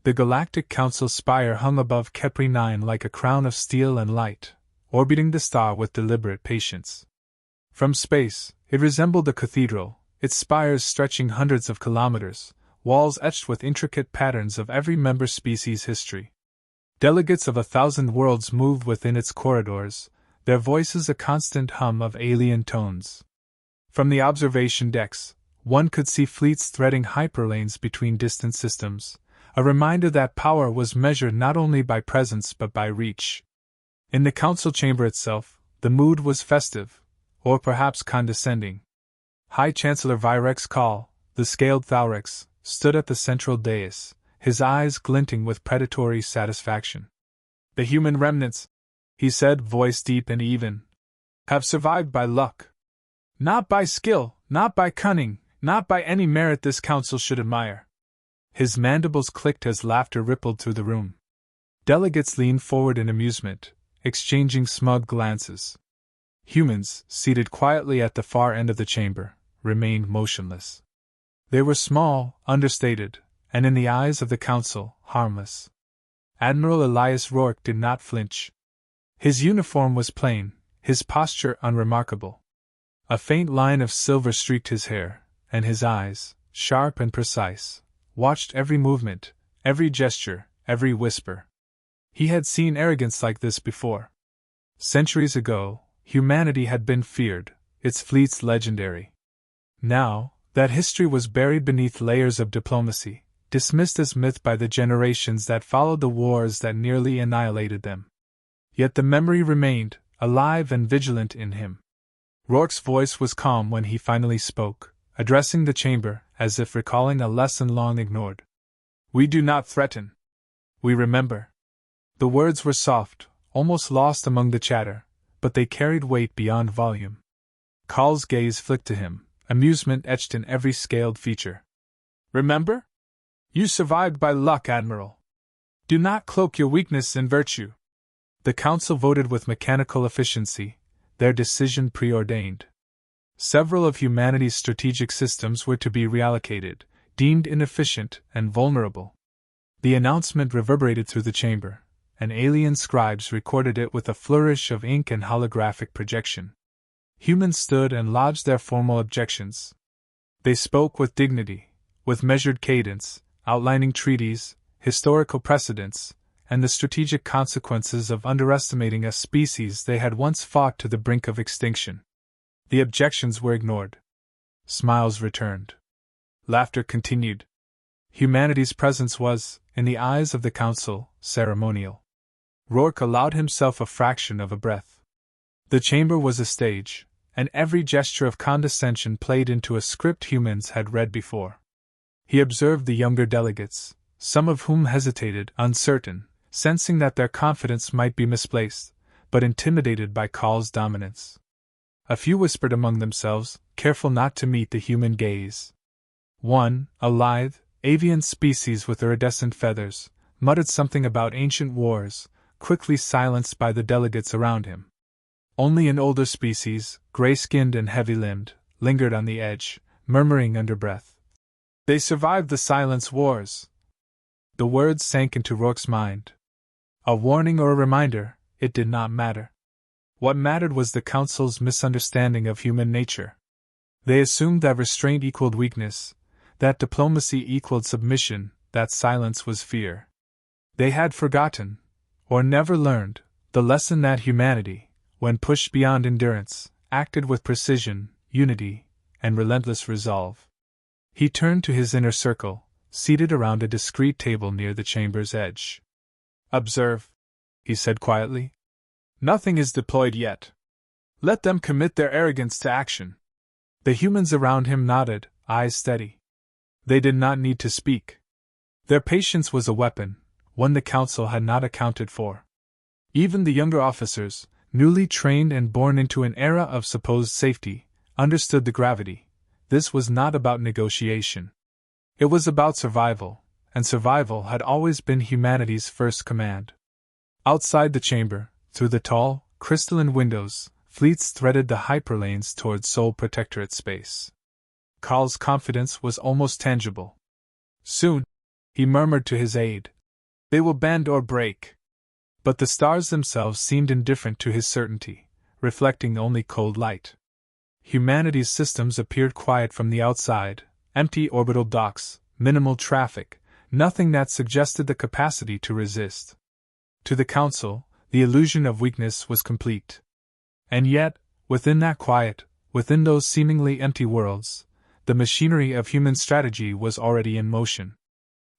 The Galactic Council spire hung above Kepri 9 like a crown of steel and light, orbiting the star with deliberate patience. From space, it resembled a cathedral, its spires stretching hundreds of kilometers, walls etched with intricate patterns of every member species' history. Delegates of 1,000 worlds moved within its corridors, their voices a constant hum of alien tones. From the observation decks, one could see fleets threading hyperlanes between distant systems, a reminder that power was measured not only by presence but by reach. In the council chamber itself, the mood was festive, or perhaps condescending. High Chancellor Virex Call, the scaled Thaurex, stood at the central dais, his eyes glinting with predatory satisfaction. "The human remnants," he said, voice deep and even, "have survived by luck. Not by skill, not by cunning, not by any merit this council should admire." His mandibles clicked as laughter rippled through the room. Delegates leaned forward in amusement, exchanging smug glances. Humans, seated quietly at the far end of the chamber, remained motionless. They were small, understated, and in the eyes of the council, harmless. Admiral Elias Rourke did not flinch. His uniform was plain, his posture unremarkable. A faint line of silver streaked his hair, and his eyes, sharp and precise, watched every movement, every gesture, every whisper. He had seen arrogance like this before. Centuries ago, humanity had been feared, its fleets legendary. Now, that history was buried beneath layers of diplomacy, dismissed as myth by the generations that followed the wars that nearly annihilated them. Yet the memory remained, alive and vigilant in him. Rourke's voice was calm when he finally spoke, addressing the chamber, as if recalling a lesson long ignored. "We do not threaten. We remember." The words were soft, almost lost among the chatter, but they carried weight beyond volume. Call's gaze flicked to him, amusement etched in every scaled feature. "Remember? You survived by luck, Admiral. Do not cloak your weakness in virtue." The council voted with mechanical efficiency, their decision preordained. Several of humanity's strategic systems were to be reallocated, deemed inefficient and vulnerable. The announcement reverberated through the chamber, and alien scribes recorded it with a flourish of ink and holographic projection. Humans stood and lodged their formal objections. They spoke with dignity, with measured cadence, outlining treaties, historical precedents, and the strategic consequences of underestimating a species they had once fought to the brink of extinction. The objections were ignored. Smiles returned. Laughter continued. Humanity's presence was, in the eyes of the council, ceremonial. Rourke allowed himself a fraction of a breath. The chamber was a stage, and every gesture of condescension played into a script humans had read before. He observed the younger delegates, some of whom hesitated, uncertain, sensing that their confidence might be misplaced, but intimidated by Call's dominance. A few whispered among themselves, careful not to meet the human gaze. One, a lithe, avian species with iridescent feathers, muttered something about ancient wars, quickly silenced by the delegates around him. Only an older species, gray-skinned and heavy-limbed, lingered on the edge, murmuring under breath. "They survived the Silence Wars." The words sank into Rourke's mind. A warning or a reminder, it did not matter. What mattered was the Council's misunderstanding of human nature. They assumed that restraint equaled weakness, that diplomacy equaled submission, that silence was fear. They had forgotten, or never learned, the lesson that humanity, when pushed beyond endurance, acted with precision, unity, and relentless resolve. He turned to his inner circle, seated around a discreet table near the chamber's edge. "Observe," he said quietly. "Nothing is deployed yet. Let them commit their arrogance to action." The humans around him nodded, eyes steady. They did not need to speak. Their patience was a weapon, one the council had not accounted for. Even the younger officers, newly trained and born into an era of supposed safety, understood the gravity. This was not about negotiation. It was about survival, and survival had always been humanity's first command. Outside the chamber, through the tall, crystalline windows, fleets threaded the hyperlanes toward Sol Protectorate space. Call's confidence was almost tangible. Soon, He murmured to his aide. They will bend or break. But the stars themselves seemed indifferent to his certainty, reflecting only cold light. Humanity's systems appeared quiet from the outside, empty orbital docks, minimal traffic, nothing that suggested the capacity to resist. To the Council, the illusion of weakness was complete. And yet, within that quiet, within those seemingly empty worlds, the machinery of human strategy was already in motion.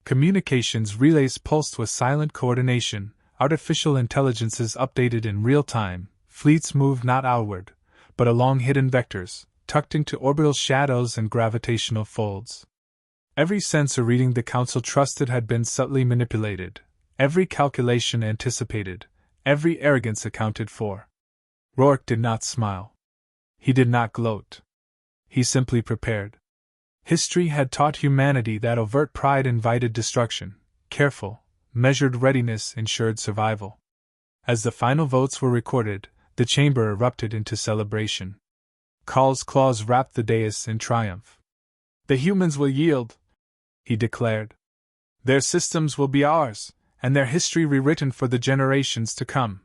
Communications relays pulsed with silent coordination, artificial intelligences updated in real time, fleets moved not outward, but along hidden vectors, tucked into orbital shadows and gravitational folds. Every sensor reading the Council trusted had been subtly manipulated, every calculation anticipated, every arrogance accounted for. Rourke did not smile. He did not gloat. He simply prepared. History had taught humanity that overt pride invited destruction, careful, measured readiness ensured survival. As the final votes were recorded, the chamber erupted into celebration. Call's claws wrapped the dais in triumph. The humans will yield, he declared. Their systems will be ours, and their history rewritten for the generations to come.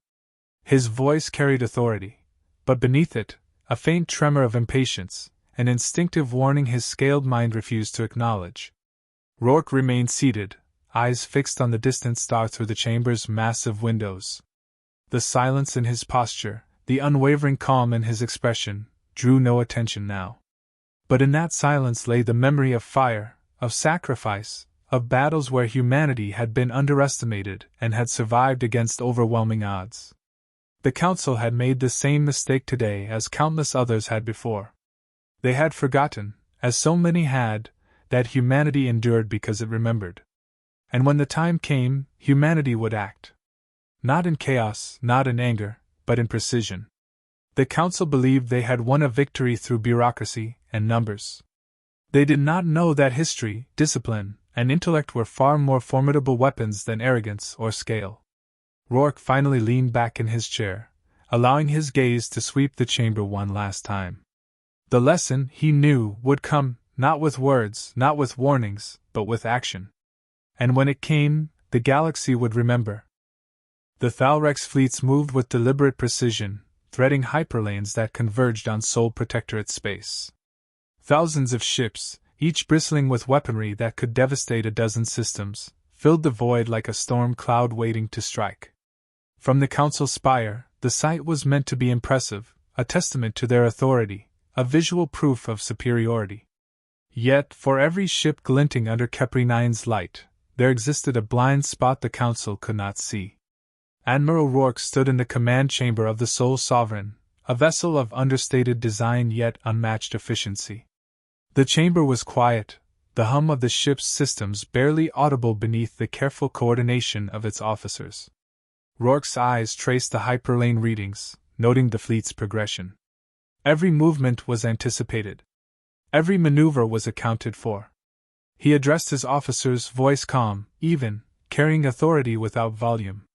His voice carried authority, but beneath it, a faint tremor of impatience, an instinctive warning his scaled mind refused to acknowledge. Rourke remained seated, eyes fixed on the distant star through the chamber's massive windows. The silence in his posture, the unwavering calm in his expression, drew no attention now. But in that silence lay the memory of fire, of sacrifice, of battles where humanity had been underestimated and had survived against overwhelming odds. The Council had made the same mistake today as countless others had before. They had forgotten, as so many had, that humanity endured because it remembered. And when the time came, humanity would act. Not in chaos, not in anger, but in precision. The Council believed they had won a victory through bureaucracy and numbers. They did not know that history, discipline, and intellect were far more formidable weapons than arrogance or scale. Rourke finally leaned back in his chair, allowing his gaze to sweep the chamber one last time. The lesson, he knew, would come, not with words, not with warnings, but with action. And when it came, the galaxy would remember. The Thalrex fleets moved with deliberate precision, threading hyperlanes that converged on Sol Protectorate space. Thousands of ships, each bristling with weaponry that could devastate a dozen systems, filled the void like a storm cloud waiting to strike. From the Council spire, the sight was meant to be impressive, a testament to their authority, a visual proof of superiority. Yet, for every ship glinting under Kepri 9's light, there existed a blind spot the Council could not see. Admiral Rourke stood in the command chamber of the Sol Sovereign, a vessel of understated design yet unmatched efficiency. The chamber was quiet, the hum of the ship's systems barely audible beneath the careful coordination of its officers. Rourke's eyes traced the hyperlane readings, noting the fleet's progression. Every movement was anticipated. Every maneuver was accounted for. He addressed his officers, voice calm, even, carrying authority without volume.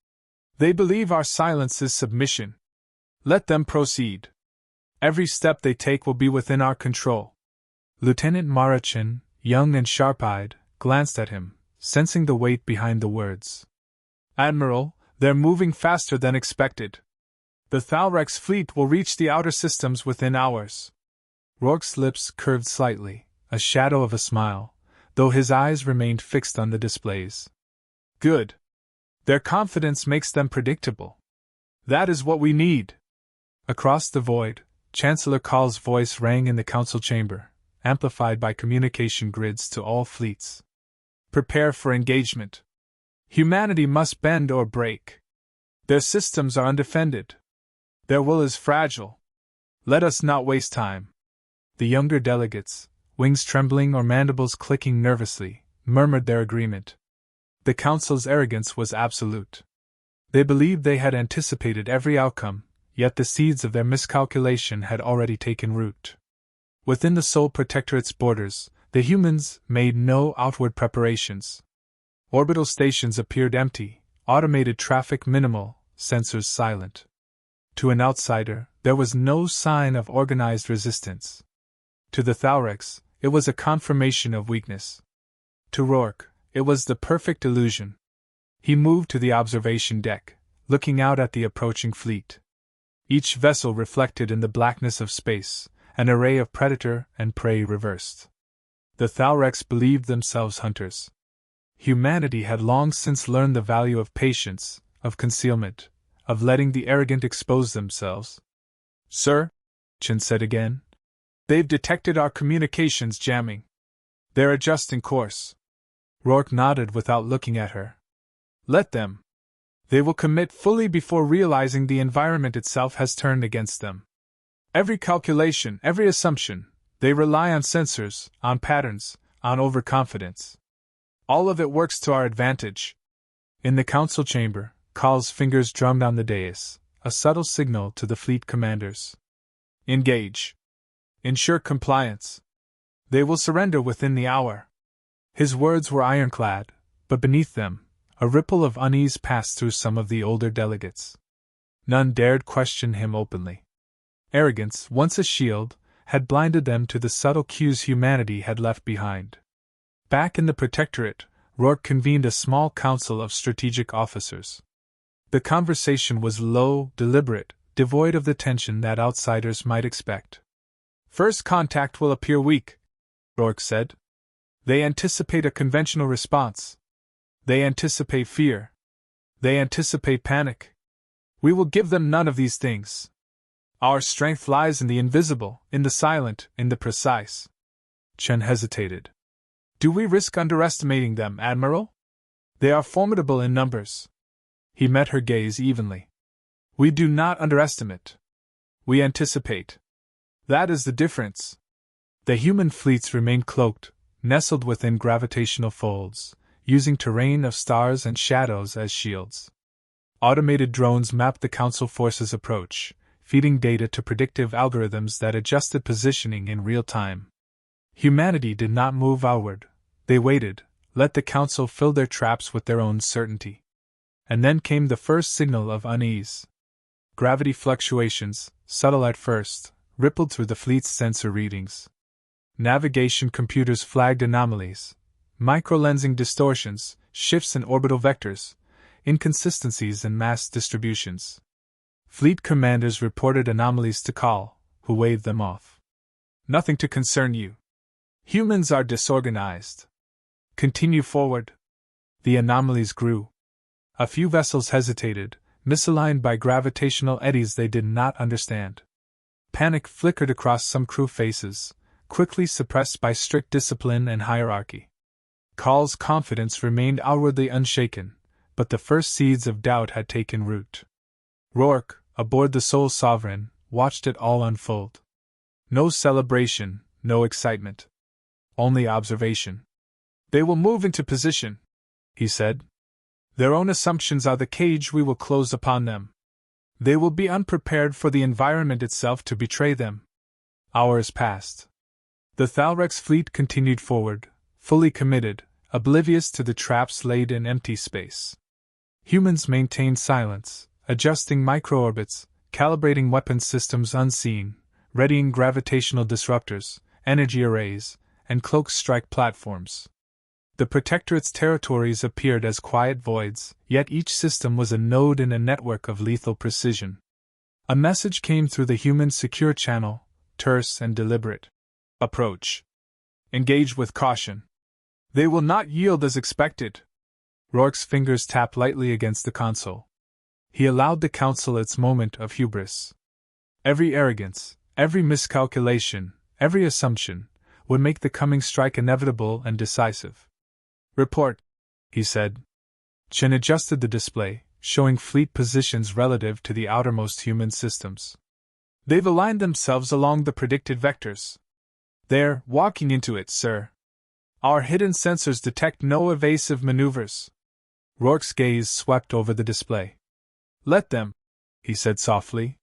They believe our silence is submission. Let them proceed. Every step they take will be within our control. Lieutenant Marachin, young and sharp-eyed, glanced at him, sensing the weight behind the words. Admiral, they're moving faster than expected. The Thalrex fleet will reach the outer systems within hours. Rourke's lips curved slightly, a shadow of a smile, though his eyes remained fixed on the displays. Good. Their confidence makes them predictable. That is what we need. Across the void, Chancellor Call's voice rang in the Council chamber, amplified by communication grids to all fleets. Prepare for engagement. Humanity must bend or break. Their systems are undefended. Their will is fragile. Let us not waste time. The younger delegates, wings trembling or mandibles clicking nervously, murmured their agreement. The Council's arrogance was absolute. They believed they had anticipated every outcome, yet the seeds of their miscalculation had already taken root. Within the Sol Protectorate's borders, the humans made no outward preparations. Orbital stations appeared empty, automated traffic minimal, sensors silent. To an outsider, there was no sign of organized resistance. To the Thalrex, it was a confirmation of weakness. To Rourke, It was the perfect illusion. He moved to the observation deck, looking out at the approaching fleet. Each vessel reflected in the blackness of space, an array of predator and prey reversed. The Thalrex believed themselves hunters. Humanity had long since learned the value of patience, of concealment, of letting the arrogant expose themselves. "Sir," Chen said again, "they've detected our communications jamming. They're adjusting course." Rourke nodded without looking at her. "Let them. They will commit fully before realizing the environment itself has turned against them. Every calculation, every assumption, they rely on sensors, on patterns, on overconfidence. All of it works to our advantage." In the council chamber, Call's fingers drummed on the dais, a subtle signal to the fleet commanders. "Engage. Ensure compliance. They will surrender within the hour." His words were ironclad, but beneath them, a ripple of unease passed through some of the older delegates. None dared question him openly. Arrogance, once a shield, had blinded them to the subtle cues humanity had left behind. Back in the Protectorate, Rourke convened a small council of strategic officers. The conversation was low, deliberate, devoid of the tension that outsiders might expect. "First contact will appear weak," Rourke said. "They anticipate a conventional response. They anticipate fear. They anticipate panic. We will give them none of these things. Our strength lies in the invisible, in the silent, in the precise." Chen hesitated. "Do we risk underestimating them, Admiral? They are formidable in numbers." He met her gaze evenly. "We do not underestimate. We anticipate. That is the difference." The human fleets remained cloaked, nestled within gravitational folds, using terrain of stars and shadows as shields. Automated drones mapped the Council forces' approach, feeding data to predictive algorithms that adjusted positioning in real time. Humanity did not move outward. They waited, let the Council fill their traps with their own certainty. And then came the first signal of unease. Gravity fluctuations, subtle at first, rippled through the fleet's sensor readings. Navigation computers flagged anomalies, microlensing distortions, shifts in orbital vectors, inconsistencies in mass distributions. Fleet commanders reported anomalies to Call, who waved them off. "Nothing to concern you. Humans are disorganized. Continue forward." The anomalies grew. A few vessels hesitated, misaligned by gravitational eddies they did not understand. Panic flickered across some crew faces, quickly suppressed by strict discipline and hierarchy. Call's confidence remained outwardly unshaken, but the first seeds of doubt had taken root. Rourke, aboard the Soul Sovereign, watched it all unfold. No celebration, no excitement. Only observation. "They will move into position," he said. "Their own assumptions are the cage we will close upon them. They will be unprepared for the environment itself to betray them." Hours passed. The Thalrex fleet continued forward, fully committed, oblivious to the traps laid in empty space. Humans maintained silence, adjusting microorbits, calibrating weapon systems unseen, readying gravitational disruptors, energy arrays, and cloak strike platforms. The Protectorate's territories appeared as quiet voids, yet each system was a node in a network of lethal precision. A message came through the human secure channel, terse and deliberate. "Approach. Engage with caution. They will not yield as expected." Rourke's fingers tapped lightly against the console. He allowed the Council its moment of hubris. Every arrogance, every miscalculation, every assumption, would make the coming strike inevitable and decisive. "Report," he said. Chen adjusted the display, showing fleet positions relative to the outermost human systems. "They've aligned themselves along the predicted vectors. They're walking into it, sir. Our hidden sensors detect no evasive maneuvers." Rourke's gaze swept over the display. "Let them," he said softly.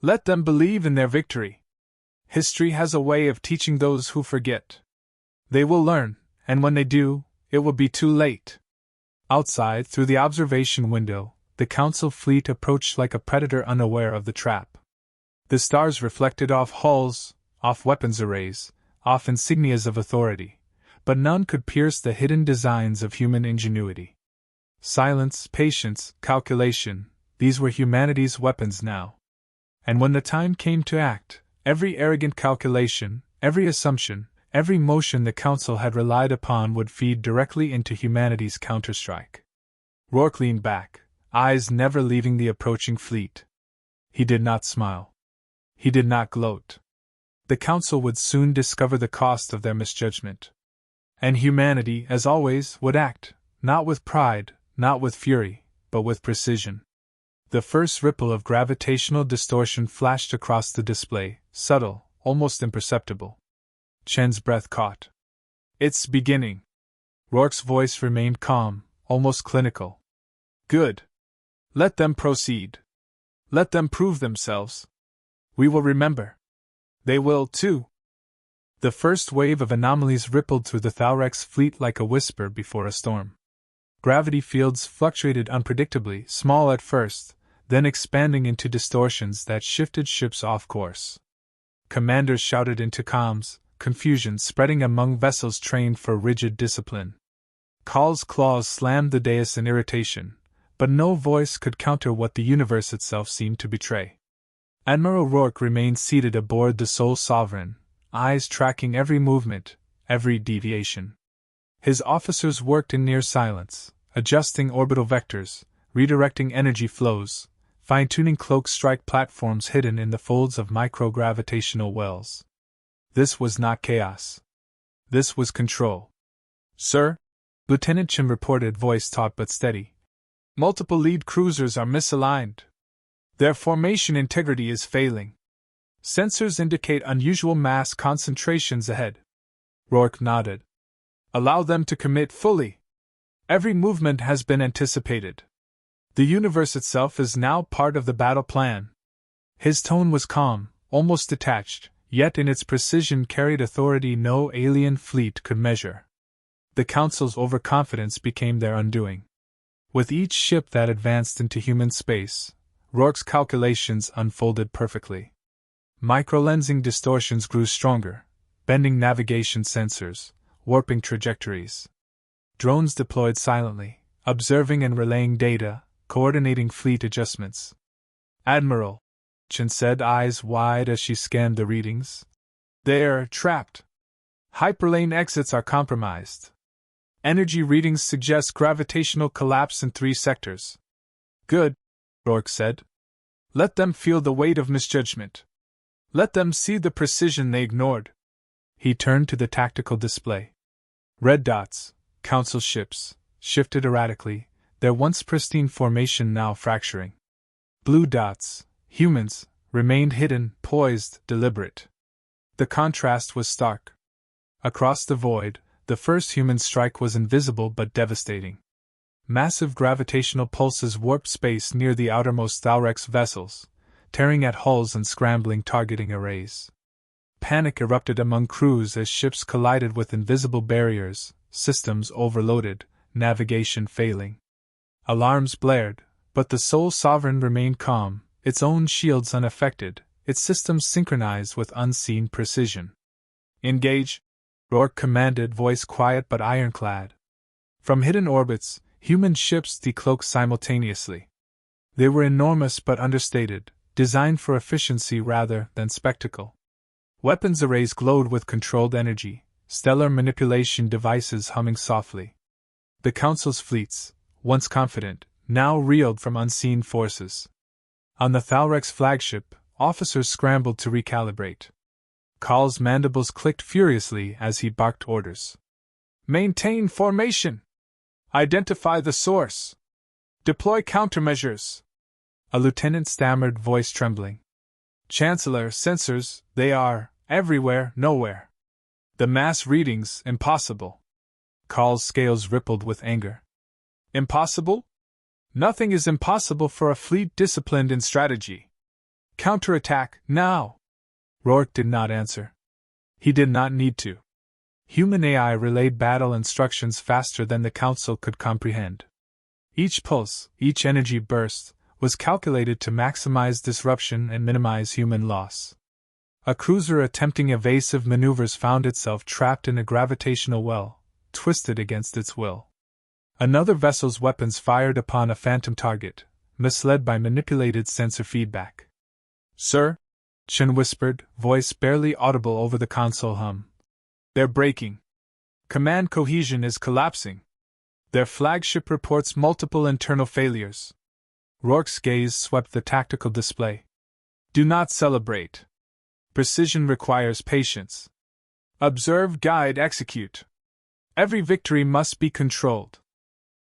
"Let them believe in their victory. History has a way of teaching those who forget. They will learn, and when they do, it will be too late." Outside, through the observation window, the Council fleet approached like a predator unaware of the trap. The stars reflected off hulls, off weapons arrays, off insignias of authority, but none could pierce the hidden designs of human ingenuity. Silence, patience, calculation, these were humanity's weapons now. And when the time came to act, every arrogant calculation, every assumption, every motion the Council had relied upon would feed directly into humanity's counterstrike. Rourke leaned back, eyes never leaving the approaching fleet. He did not smile. He did not gloat. The Council would soon discover the cost of their misjudgment. And humanity, as always, would act, not with pride, not with fury, but with precision. The first ripple of gravitational distortion flashed across the display, subtle, almost imperceptible. Chen's breath caught. "It's beginning." Rourke's voice remained calm, almost clinical. "Good. Let them proceed. Let them prove themselves. We will remember. They will, too." The first wave of anomalies rippled through the Thalrex fleet like a whisper before a storm. Gravity fields fluctuated unpredictably, small at first, then expanding into distortions that shifted ships off course. Commanders shouted into comms, confusion spreading among vessels trained for rigid discipline. Call's claws slammed the dais in irritation, but no voice could counter what the universe itself seemed to betray. Admiral Rourke remained seated aboard the sole Sovereign, eyes tracking every movement, every deviation. His officers worked in near silence, adjusting orbital vectors, redirecting energy flows, fine-tuning cloak strike platforms hidden in the folds of microgravitational wells. This was not chaos. This was control. "Sir," Lieutenant Chen reported, voice taut but steady. "Multiple lead cruisers are misaligned. Their formation integrity is failing. Sensors indicate unusual mass concentrations ahead." Rourke nodded. "Allow them to commit fully. Every movement has been anticipated. The universe itself is now part of the battle plan." His tone was calm, almost detached, yet in its precision carried authority no alien fleet could measure. The Council's overconfidence became their undoing. With each ship that advanced into human space, Rourke's calculations unfolded perfectly. Microlensing distortions grew stronger, bending navigation sensors, warping trajectories. Drones deployed silently, observing and relaying data, coordinating fleet adjustments. "Admiral," Chen said, eyes wide as she scanned the readings. "They're trapped. Hyperlane exits are compromised. Energy readings suggest gravitational collapse in 3 sectors." "Good," Rourke said. "Let them feel the weight of misjudgment. Let them see the precision they ignored." He turned to the tactical display. Red dots, Council ships, shifted erratically, their once pristine formation now fracturing. Blue dots, humans, remained hidden, poised, deliberate. The contrast was stark. Across the void, the first human strike was invisible but devastating. Massive gravitational pulses warped space near the outermost Thalrex vessels, tearing at hulls and scrambling targeting arrays. Panic erupted among crews as ships collided with invisible barriers, systems overloaded, navigation failing. Alarms blared, but the sole Sovereign remained calm, its own shields unaffected, its systems synchronized with unseen precision. "Engage," Rourke commanded, voice quiet but ironclad. From hidden orbits, human ships decloaked simultaneously. They were enormous but understated, designed for efficiency rather than spectacle. Weapons arrays glowed with controlled energy, stellar manipulation devices humming softly. The Council's fleets, once confident, now reeled from unseen forces. On the Thalrex flagship, officers scrambled to recalibrate. Call's mandibles clicked furiously as he barked orders. "Maintain formation! Identify the source! Deploy countermeasures!" A lieutenant stammered, voice trembling. "Chancellor, sensors, they are everywhere, nowhere. The mass readings, impossible." Call's scales rippled with anger. "Impossible? Nothing is impossible for a fleet disciplined in strategy. Counterattack, now!" Rourke did not answer. He did not need to. Human AI relayed battle instructions faster than the Council could comprehend. Each pulse, each energy burst, was calculated to maximize disruption and minimize human loss. A cruiser attempting evasive maneuvers found itself trapped in a gravitational well, twisted against its will. Another vessel's weapons fired upon a phantom target, misled by manipulated sensor feedback. "Sir?" Chen whispered, voice barely audible over the console hum. "They're breaking. Command cohesion is collapsing. Their flagship reports multiple internal failures." Rourke's gaze swept the tactical display. "Do not celebrate. Precision requires patience. Observe, guide, execute. Every victory must be controlled."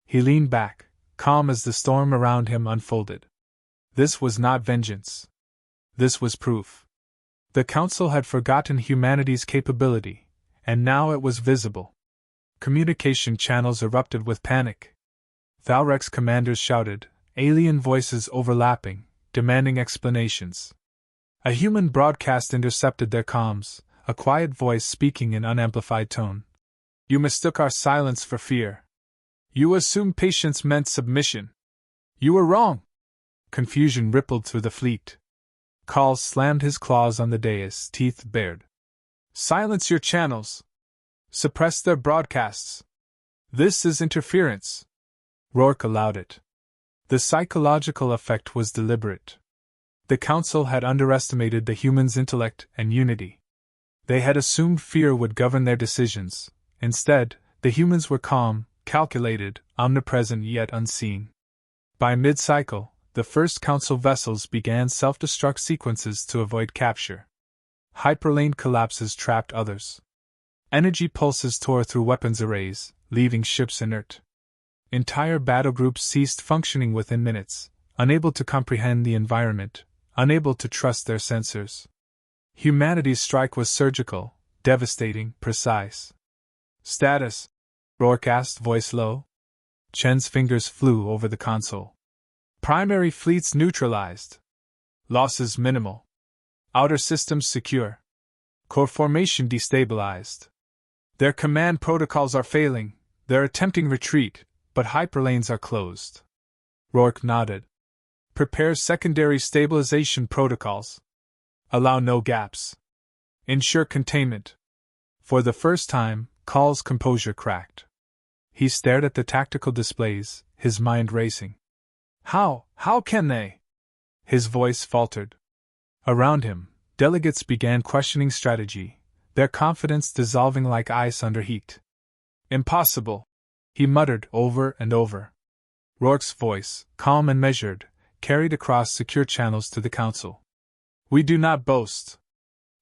He leaned back, calm as the storm around him unfolded. This was not vengeance. This was proof. The Council had forgotten humanity's capability, and now it was visible. Communication channels erupted with panic. Thalrek's commanders shouted, alien voices overlapping, demanding explanations. A human broadcast intercepted their comms, a quiet voice speaking in unamplified tone. "You mistook our silence for fear. You assumed patience meant submission. You were wrong." Confusion rippled through the fleet. Call slammed his claws on the dais, teeth bared. "Silence your channels. Suppress their broadcasts. This is interference." Rourke allowed it. The psychological effect was deliberate. The Council had underestimated the humans' intellect and unity. They had assumed fear would govern their decisions. Instead, the humans were calm, calculated, omnipresent yet unseen. By mid-cycle, the first Council vessels began self-destruct sequences to avoid capture. Hyperlane collapses trapped others. Energy pulses tore through weapons arrays, leaving ships inert. Entire battlegroups ceased functioning within minutes, unable to comprehend the environment, unable to trust their sensors. Humanity's strike was surgical, devastating, precise. "Status?" Rourke asked, voice low. Chen's fingers flew over the console. "Primary fleets neutralized. Losses minimal. Outer systems secure. Core formation destabilized. Their command protocols are failing, they're attempting retreat, but hyperlanes are closed." Rourke nodded. "Prepare secondary stabilization protocols. Allow no gaps. Ensure containment." For the first time, Call's composure cracked. He stared at the tactical displays, his mind racing. How can they?" His voice faltered. Around him, delegates began questioning strategy, their confidence dissolving like ice under heat. "Impossible," he muttered over and over. Rourke's voice, calm and measured, carried across secure channels to the Council. "We do not boast.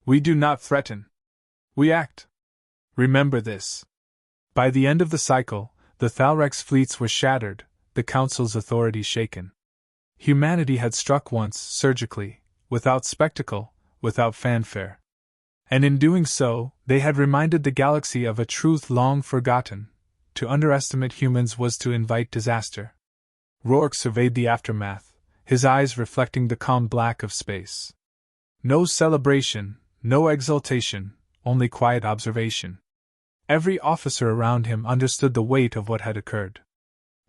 We do not threaten. We act. Remember this." By the end of the cycle, the Thalrek's fleets were shattered, the Council's authority shaken. Humanity had struck once, surgically, without spectacle, without fanfare. And in doing so, they had reminded the galaxy of a truth long forgotten: to underestimate humans was to invite disaster. Rourke surveyed the aftermath, his eyes reflecting the calm black of space. No celebration, no exultation, only quiet observation. Every officer around him understood the weight of what had occurred.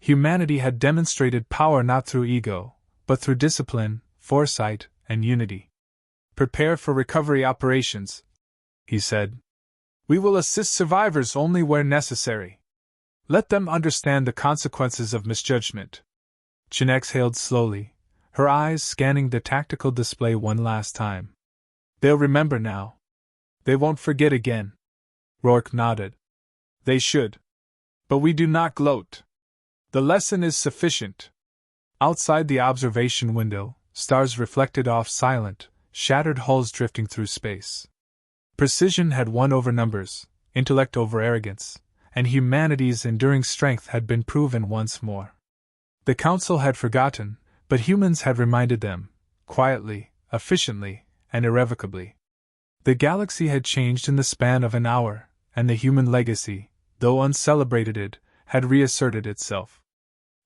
Humanity had demonstrated power not through ego, but through discipline, foresight, and unity. "Prepare for recovery operations," he said. "We will assist survivors only where necessary. Let them understand the consequences of misjudgment." Chen exhaled slowly, her eyes scanning the tactical display one last time. "They'll remember now. They won't forget again." Rourke nodded. "They should. But we do not gloat. The lesson is sufficient." Outside the observation window, stars reflected off silent, shattered hulls drifting through space. Precision had won over numbers, intellect over arrogance, and humanity's enduring strength had been proven once more. The Council had forgotten, but humans had reminded them, quietly, efficiently, and irrevocably. The galaxy had changed in the span of an hour, and the human legacy, though uncelebrated, had reasserted itself.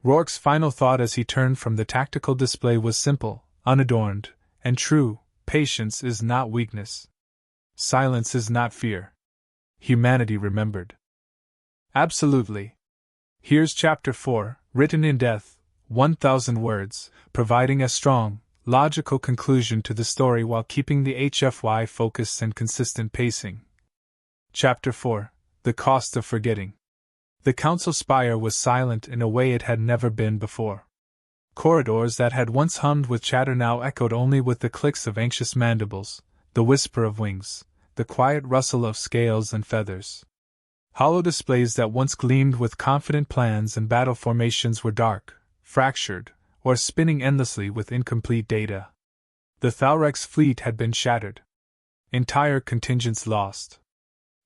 Rourke's final thought as he turned from the tactical display was simple, unadorned, and true: patience is not weakness. Silence is not fear. Humanity remembered. Absolutely. Here's Chapter 4, written in death, 1,000 words, providing a strong, logical conclusion to the story while keeping the HFY focused and consistent pacing. Chapter 4: The Cost of Forgetting. The council spire was silent in a way it had never been before. Corridors that had once hummed with chatter now echoed only with the clicks of anxious mandibles, the whisper of wings, the quiet rustle of scales and feathers. Hollow displays that once gleamed with confident plans and battle formations were dark, fractured, or spinning endlessly with incomplete data. The Thalrex fleet had been shattered. Entire contingents lost.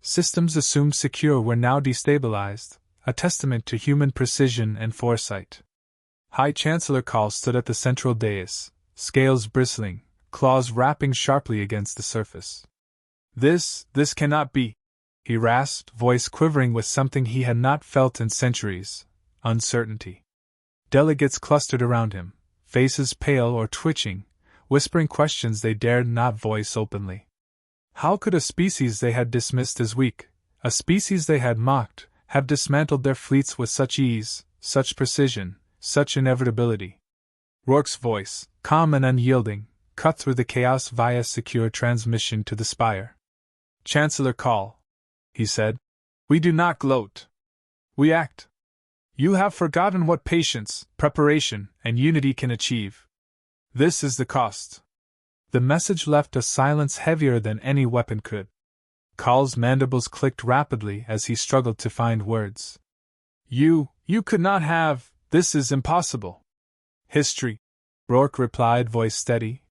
Systems assumed secure were now destabilized, a testament to human precision and foresight. High Chancellor Call stood at the central dais, scales bristling, claws rapping sharply against the surface. This cannot be, he rasped, voice quivering with something he had not felt in centuries: uncertainty. Delegates clustered around him, faces pale or twitching, whispering questions they dared not voice openly. How could a species they had dismissed as weak, a species they had mocked, have dismantled their fleets with such ease, such precision, such inevitability? Rourke's voice, calm and unyielding, cut through the chaos via secure transmission to the spire. Chancellor Call, he said, we do not gloat. We act. You have forgotten what patience, preparation, and unity can achieve. This is the cost. The message left a silence heavier than any weapon could. Call's mandibles clicked rapidly as he struggled to find words. You could not have, this is impossible. History, Rourke replied, voice steady,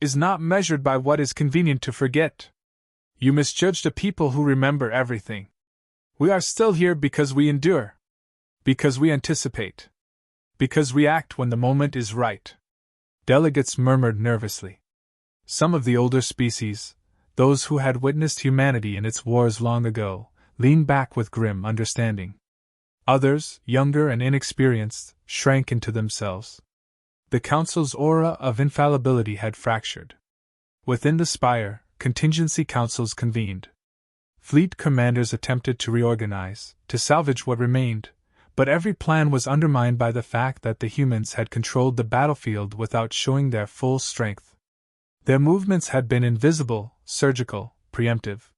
is not measured by what is convenient to forget. You misjudged a people who remember everything. We are still here because we endure. Because we anticipate. Because we act when the moment is right. Delegates murmured nervously. Some of the older species, those who had witnessed humanity in its wars long ago, leaned back with grim understanding. Others, younger and inexperienced, shrank into themselves. The council's aura of infallibility had fractured. Within the spire, contingency councils convened. Fleet commanders attempted to reorganize, to salvage what remained, but every plan was undermined by the fact that the humans had controlled the battlefield without showing their full strength. Their movements had been invisible, surgical, preemptive.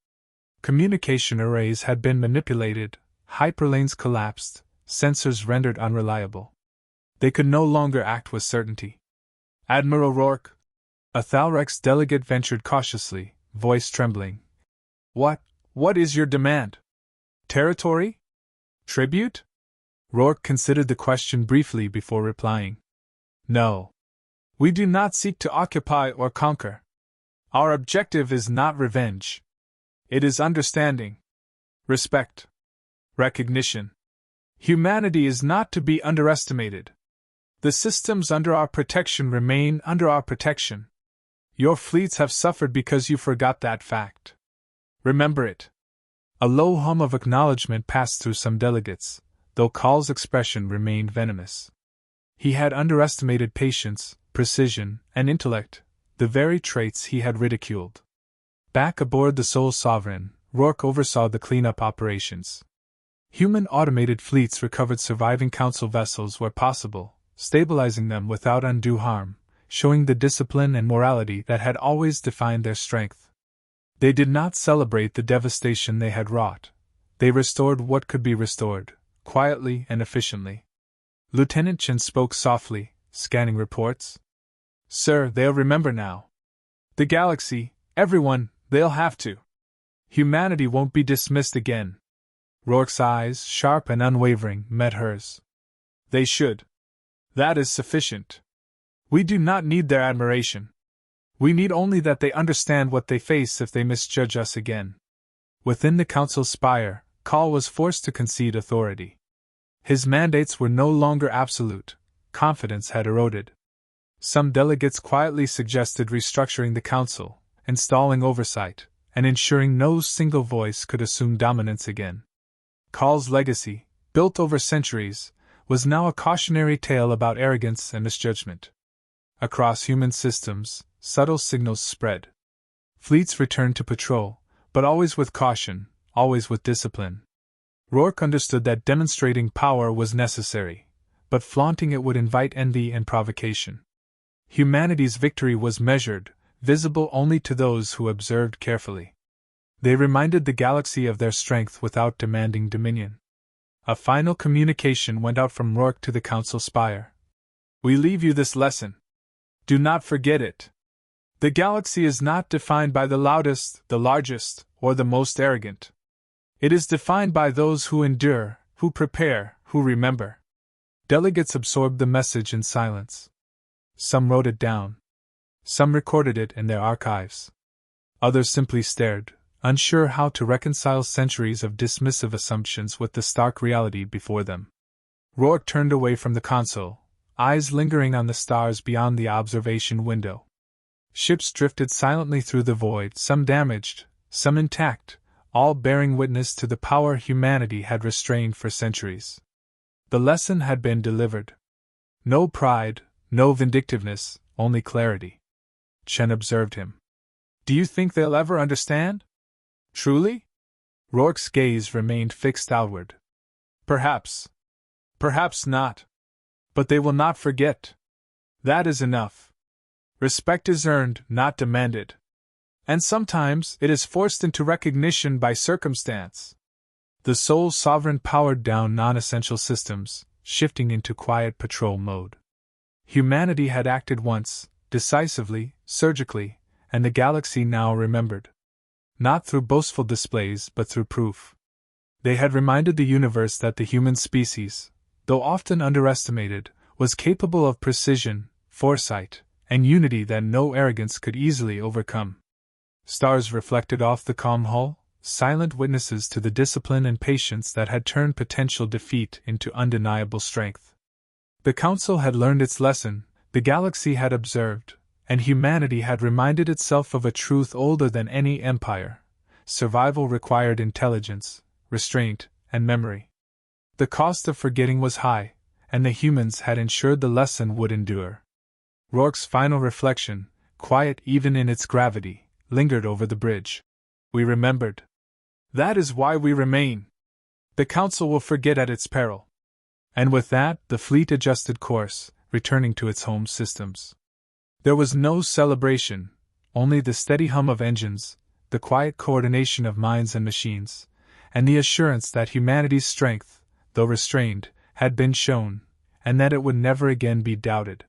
Communication arrays had been manipulated, hyperlanes collapsed, sensors rendered unreliable. They could no longer act with certainty. Admiral Rourke, a Thalrex delegate ventured cautiously, voice trembling. What is your demand? Territory? Tribute? Rourke considered the question briefly before replying. No. We do not seek to occupy or conquer. Our objective is not revenge. It is understanding. Respect. Recognition. Humanity is not to be underestimated. The systems under our protection remain under our protection. Your fleets have suffered because you forgot that fact. Remember it. A low hum of acknowledgement passed through some delegates, though Call's expression remained venomous. He had underestimated patience, precision, and intellect, the very traits he had ridiculed. Back aboard the Sole Sovereign, Rourke oversaw the cleanup operations. Human automated fleets recovered surviving council vessels where possible, stabilizing them without undue harm, showing the discipline and morality that had always defined their strength. They did not celebrate the devastation they had wrought. They restored what could be restored, quietly and efficiently. Lieutenant Chen spoke softly, scanning reports. Sir, they'll remember now. The galaxy, everyone, they'll have to. Humanity won't be dismissed again. Rourke's eyes, sharp and unwavering, met hers. They should. That is sufficient. We do not need their admiration. We need only that they understand what they face if they misjudge us again. Within the council's spire, Call was forced to concede authority. His mandates were no longer absolute. Confidence had eroded. Some delegates quietly suggested restructuring the council, installing oversight, and ensuring no single voice could assume dominance again. Call's legacy, built over centuries, was now a cautionary tale about arrogance and misjudgment. Across human systems, subtle signals spread. Fleets returned to patrol, but always with caution, always with discipline. Rourke understood that demonstrating power was necessary, but flaunting it would invite envy and provocation. Humanity's victory was measured, visible only to those who observed carefully. They reminded the galaxy of their strength without demanding dominion. A final communication went out from Rourke to the Council spire. We leave you this lesson. Do not forget it. The galaxy is not defined by the loudest, the largest, or the most arrogant. It is defined by those who endure, who prepare, who remember. Delegates absorbed the message in silence. Some wrote it down. Some recorded it in their archives. Others simply stared, unsure how to reconcile centuries of dismissive assumptions with the stark reality before them. Rourke turned away from the console, eyes lingering on the stars beyond the observation window. Ships drifted silently through the void, some damaged, some intact, all bearing witness to the power humanity had restrained for centuries. The lesson had been delivered. No pride, no vindictiveness, only clarity. Chen observed him. Do you think they'll ever understand? Truly? Rourke's gaze remained fixed outward. Perhaps. Perhaps not. But they will not forget. That is enough. Respect is earned, not demanded. And sometimes it is forced into recognition by circumstance. The sole sovereign powered down non-essential systems, shifting into quiet patrol mode. Humanity had acted once, decisively, surgically, and the galaxy now remembered. Not through boastful displays but through proof. They had reminded the universe that the human species, though often underestimated, was capable of precision, foresight, and unity that no arrogance could easily overcome. Stars reflected off the calm hull, silent witnesses to the discipline and patience that had turned potential defeat into undeniable strength. The Council had learned its lesson, the galaxy had observed, and humanity had reminded itself of a truth older than any empire. Survival required intelligence, restraint, and memory. The cost of forgetting was high, and the humans had ensured the lesson would endure. Rourke's final reflection, quiet even in its gravity, lingered over the bridge. We remembered. That is why we remain. The Council will forget at its peril. And with that, the fleet adjusted course, returning to its home systems. There was no celebration, only the steady hum of engines, the quiet coordination of minds and machines, and the assurance that humanity's strength, though restrained, had been shown, and that it would never again be doubted.